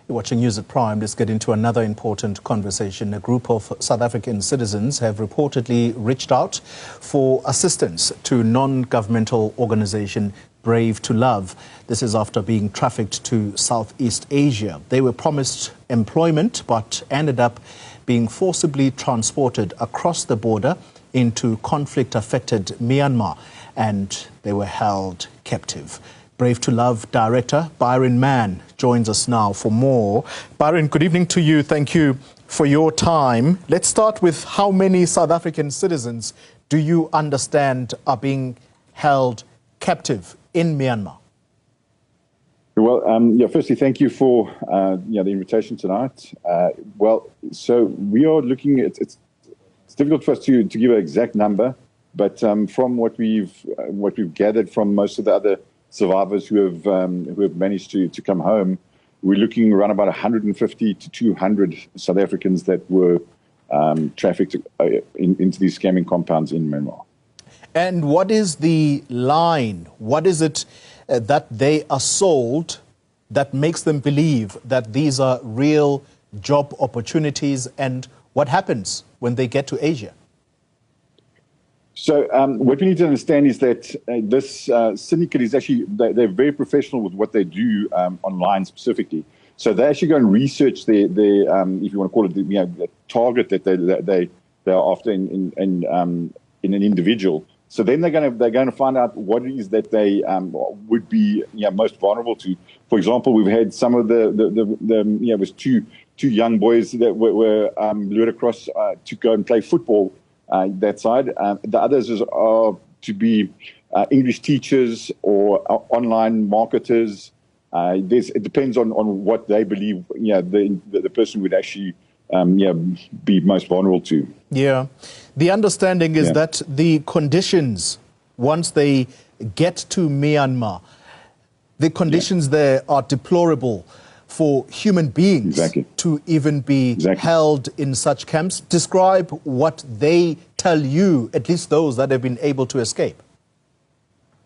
You're watching News at Prime. Let's get into another important conversation. A group of South African citizens have reportedly reached out for assistance to non-governmental organization Brave to Love. This is after being trafficked to Southeast Asia. They were promised employment but ended up being forcibly transported across the border into conflict-affected Myanmar, and they were held captive. Brave to Love Director Byron Mann joins us now for more. Byron, good evening to you. Thank you for your time. Let's start with how many South African citizens do you understand are being held captive in Myanmar? Well, firstly, thank you for the invitation tonight. So we are looking at, it's difficult for us to give an exact number, but from what we've gathered from most of the other survivors who have managed to come home, we're looking around about 150 to 200 South Africans that were trafficked into these scamming compounds in Myanmar. And what is the line? What is it that they are sold that makes them believe that these are real job opportunities? And what happens when they get to Asia? So what we need to understand is that this syndicate is actually, they're very professional with what they do online specifically. So they actually go and research their if you want to call it, the target that they are after in an individual. So then they're going to find out what it is that they would be most vulnerable to. For example, we've had some of it was two young boys that were lured across to go and play football. That side. The others are to be English teachers or online marketers. It depends on what they believe the person would actually be most vulnerable to. Yeah. The understanding is that the conditions, once they get to Myanmar, the conditions there are deplorable for human beings to even be held in such camps. Describe what they tell you, at least those that have been able to escape.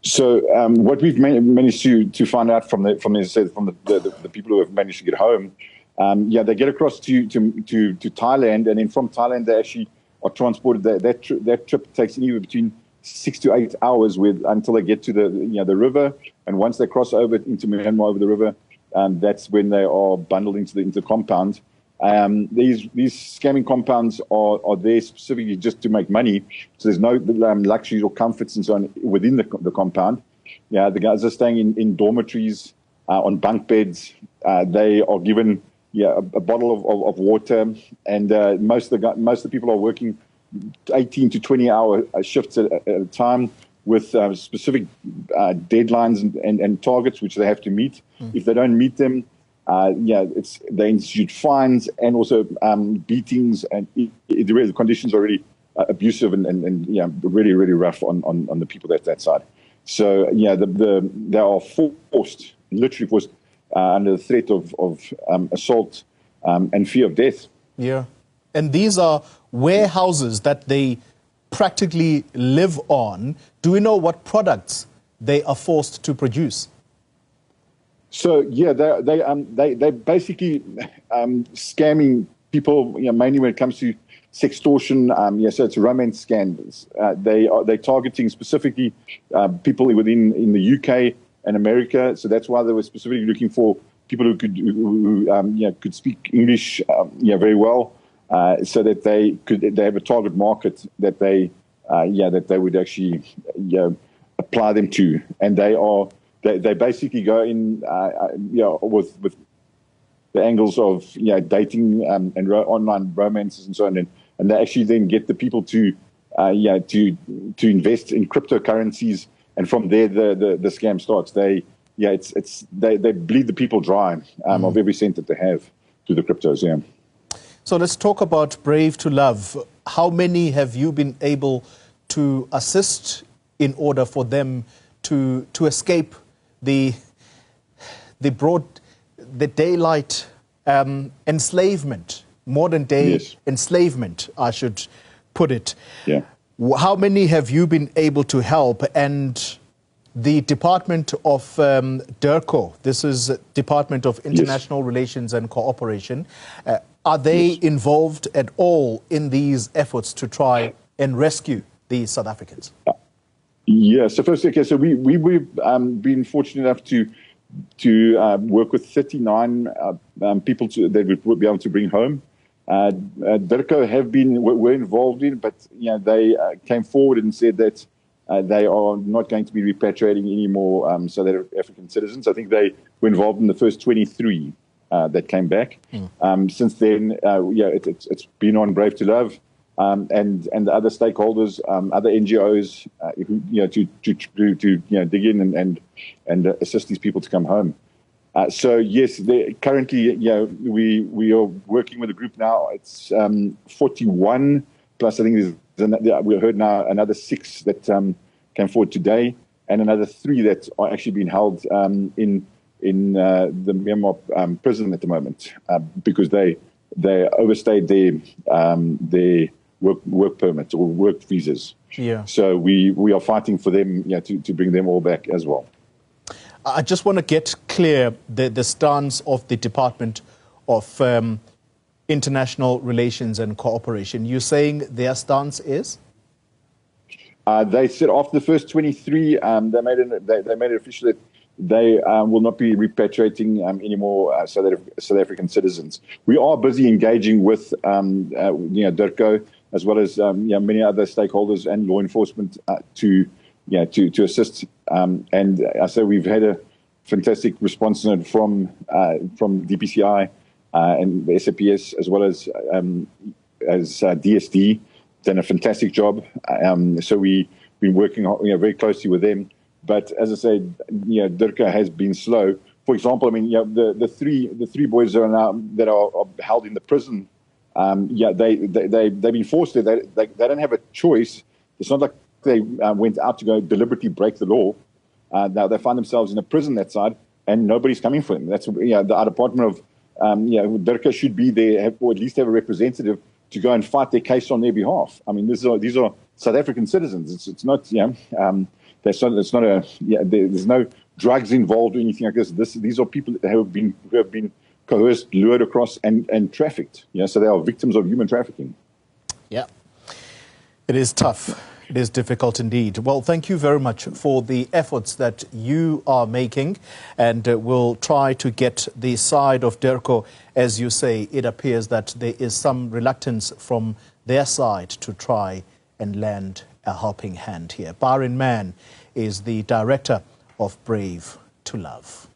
So what we've managed to find out from the people who have managed to get home, they get across to Thailand, and then from Thailand they actually are transported. That trip takes anywhere between 6 to 8 hours until they get to the river, and once they cross over into Myanmar over the river, that's when they are bundled into the compound. These scamming compounds are there specifically just to make money. So there's no luxuries or comforts and so on within the compound. Yeah, the guys are staying in dormitories, on bunk beds. They are given a bottle of water, and most of the people are working 18 to 20-hour shifts at a time, with specific deadlines and targets which they have to meet. If they don't meet them, they institute fines and also beatings, and the conditions are really abusive and really, really rough on the people that side. So they are literally forced under the threat of assault and fear of death. Yeah, and these are warehouses that they practically live on. Do we know what products they are forced to produce? So they basically scamming people, mainly when it comes to sextortion. So it's romance scandals. They're targeting specifically people in the UK and America. So that's why they were specifically looking for people who could speak English very well. So that they have a target market that they would actually apply them to, and they basically go in with the angles of dating and online romances and so on, and they actually then get the people to invest in cryptocurrencies, and from there the scam starts. They bleed the people dry of every cent that they have to the cryptos. Yeah. So let's talk about Brave to Love. How many have you been able to assist in order for them to escape the daylight enslavement, modern day enslavement, I should put it? Yeah. How many have you been able to help, and the Department of DIRCO, this is Department of International Relations and Cooperation, are they involved at all in these efforts to try and rescue the South Africans? Yes. So first, okay, so we've been fortunate enough to work with 39 people that we would be able to bring home. DIRCO were involved in, but they came forward and said that they are not going to be repatriating any more South African citizens. I think they were involved in the first 23 that came back. Since then, it's been on Brave to Love and the other stakeholders, other NGOs, to dig in and assist these people to come home. So yes, currently, we are working with a group now. It's 41 plus. I think we heard now another 6 that came forward today, and another 3 that are actually being held in the Myanmar prison at the moment because they overstayed their work permits or work visas. Yeah. So we are fighting for them, to bring them all back as well. I just want to get clear the stance of the Department of International Relations and Cooperation. You're saying their stance is? They said after the first 23, they made it official that they will not be repatriating any more South African citizens. We are busy engaging with DIRCO as well as many other stakeholders and law enforcement to assist. And I say we've had a fantastic response from DPCI and the SAPS as well as DSD. Done a fantastic job. So we've been working very closely with them. But as I said, DIRCO has been slow. For example, I mean, the three boys that are held in the prison. They've been forced to. They don't have a choice. It's not like they went out to go deliberately break the law. Now they find themselves in a prison that side, and nobody's coming for them. That's the Department of DIRCO should be there, or at least have a representative to go and fight their case on their behalf. I mean, these are South African citizens. It's not there's no drugs involved or anything like this. These are people that who have been coerced, lured across, and trafficked. So they are victims of human trafficking. Yeah, it is tough. It is difficult indeed. Well, thank you very much for the efforts that you are making, and we'll try to get the side of DIRCO. As you say, it appears that there is some reluctance from their side to try and lend a helping hand here. Barin Mann is the director of Brave to Love.